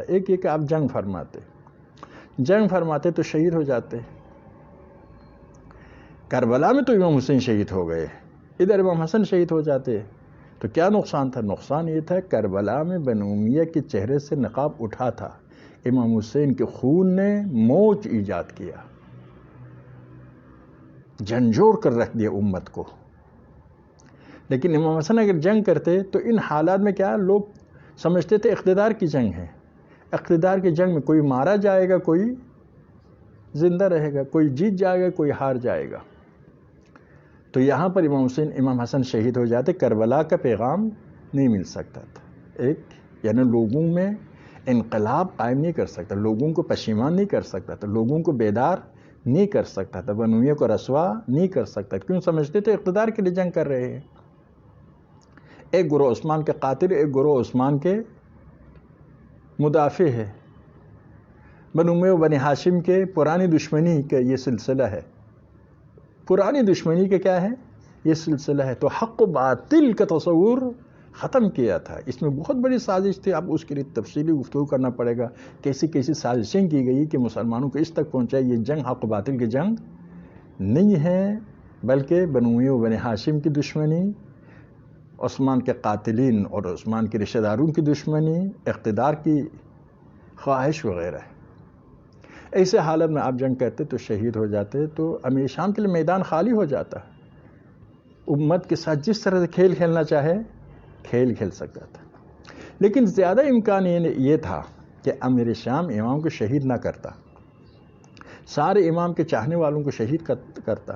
ایک یہ کہ آپ جنگ فرماتے تو شہید ہو جاتے. کربلا میں تو امام حسین شہید ہو گئے، ادھر امام حسن شہید ہو جاتے تو کیا نقصان تھا؟ نقصان یہ تھا کربلا میں بنو امیہ کے چہرے سے نقاب اٹھا تھا، امام حسین کے خون نے موج ایجاد کیا، جھنجھوڑ کر رکھ دیا امت کو. لیکن امام حسن اگر جنگ کرتے تو ان حالات میں کیا لوگ سمجھتے تھے اقتدار کی جنگ ہے، اقتدار کی جنگ میں کوئی مارا جائے گا، کوئی زندہ رہے گا، کوئی جیت جائے گا، کوئی ہار جائے گا. تو یہاں پر امام حسن شہید ہو جاتے، کربلا کا پیغام نہیں مل سکتا تھا. ایک یعنی لوگوں میں انقلاب قائم نہیں کر سکتا، لوگوں کو پشیمان نہیں کر سکتا تھا، لوگوں کو بیدار نہیں کر سکتا تھا، بنو امیہ کو رسوا نہیں کر سکتا. کیوں؟ سمجھتے تھے اقتدار کے لیے جنگ کر رہے ہیں. ایک گروہ عثمان کے قاتل، ایک گروہ عثمان کے مدافع ہے. بنو امیہ و بنی ہاشم کے پرانی دشمنی کا یہ سلسلہ ہے، پرانی دشمنی کا کیا ہے؟ یہ سلسلہ ہے. تو حق و باطل کا تصور ختم کیا تھا. اس میں بہت بڑی سازش تھی، اب اس کے لیے تفصیلی گفتگو کرنا پڑے گا. کیسی کیسی سازشیں کی گئی کہ مسلمانوں کو اس تک پہنچائے یہ جنگ حق و باطل کی جنگ نہیں ہے، بلکہ بنو امیہ و بنی ہاشم کی دشمنی، عثمان کے قاتلین اور عثمان کے رشتہ داروں کی دشمنی، اقتدار کی خواہش وغیرہ ہے. ایسے حالت میں آپ جنگ کرتے تو شہید ہو جاتے تو امیر شام کے لیے میدان خالی ہو جاتا. امت کے ساتھ جس طرح سے کھیل کھیلنا چاہے کھیل کھیل سکتا تھا. لیکن زیادہ امکان یہ تھا کہ امیر شام امام کو شہید نہ کرتا، سارے امام کے چاہنے والوں کو شہید کرتا.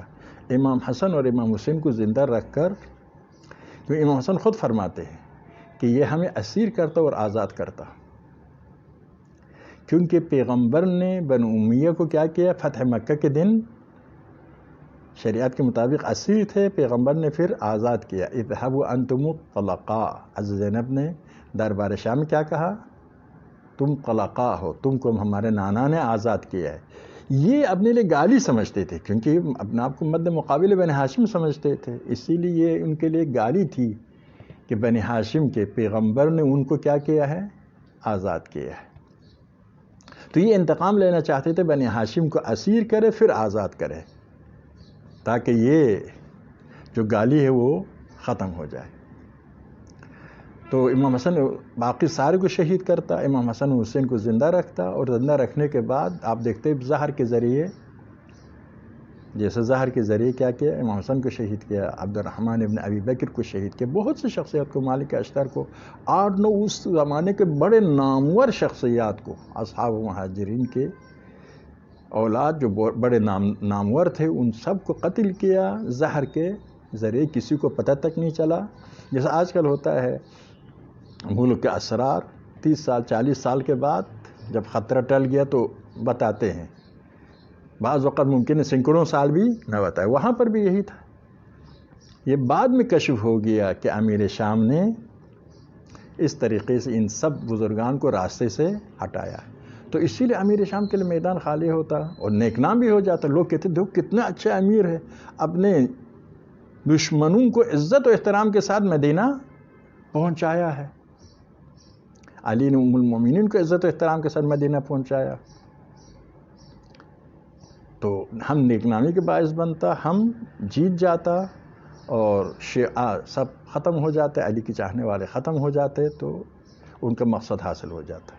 امام حسن اور امام حسین کو زندہ رکھ کر، کیونکہ امام حسن خود فرماتے ہیں کہ یہ ہمیں اسیر کرتا اور آزاد کرتا، کیونکہ پیغمبر نے بنو امیہ کو کیا کیا؟ فتح مکہ کے دن شریعت کے مطابق اسیر تھے، پیغمبر نے پھر آزاد کیا. اذهبوا انتم الطلقاء، حضرت زینب نے دربار شاہ میں کیا کہا؟ تم طلقاء ہو، تم کو ہمارے نانا نے آزاد کیا ہے. یہ اپنے لیے گالی سمجھتے تھے، کیونکہ اپنے آپ کو مد مقابل بنی ہاشم سمجھتے تھے، اسی لیے یہ ان کے لیے گالی تھی کہ بنی ہاشم کے پیغمبر نے ان کو کیا کیا ہے؟ آزاد کیا ہے. تو یہ انتقام لینا چاہتے تھے، بنی ہاشم کو اسیر کرے پھر آزاد کرے، تاکہ یہ جو گالی ہے وہ ختم ہو جائے. تو امام حسن باقی سارے کو شہید کرتا، امام حسن حسین کو زندہ رکھتا، اور زندہ رکھنے کے بعد آپ دیکھتے زہر کے ذریعے، جیسے زہر کے ذریعے کیا کیا؟ امام حسن کو شہید کیا، عبد الرحمن ابن ابی بکر کو شہید کیا، بہت سی شخصیات کو، مالک اشتر کو، 8-9 اس زمانے کے بڑے نامور شخصیات کو، اصحاب مہاجرین کے اولاد جو بڑے نامور تھے، ان سب کو قتل کیا زہر کے ذریعے. کسی کو پتہ تک نہیں چلا. جیسا آج کل ہوتا ہے ملک کے اسرار 30 سال 40 سال کے بعد جب خطرہ ٹل گیا تو بتاتے ہیں، بعض وقت ممکن ہے سینکڑوں سال بھی نہ بتائے. وہاں پر بھی یہی تھا. یہ بعد میں کشف ہو گیا کہ امیر شام نے اس طریقے سے ان سب بزرگان کو راستے سے ہٹایا. تو اسی لیے امیر شام کے لیے میدان خالی ہوتا اور نیک نام بھی ہو جاتا. لوگ کہتے دیکھو کتنا اچھا امیر ہے، اپنے دشمنوں کو عزت و احترام کے ساتھ مدینہ پہنچایا ہے، علی نے ام المومنین کو عزت و احترام کے ساتھ مدینہ پہنچایا. تو ہم نیک نامی کے باعث بنتا، ہم جیت جاتا اور شیعہ سب ختم ہو جاتے، علی کے چاہنے والے ختم ہو جاتے، تو ان کا مقصد حاصل ہو جاتا.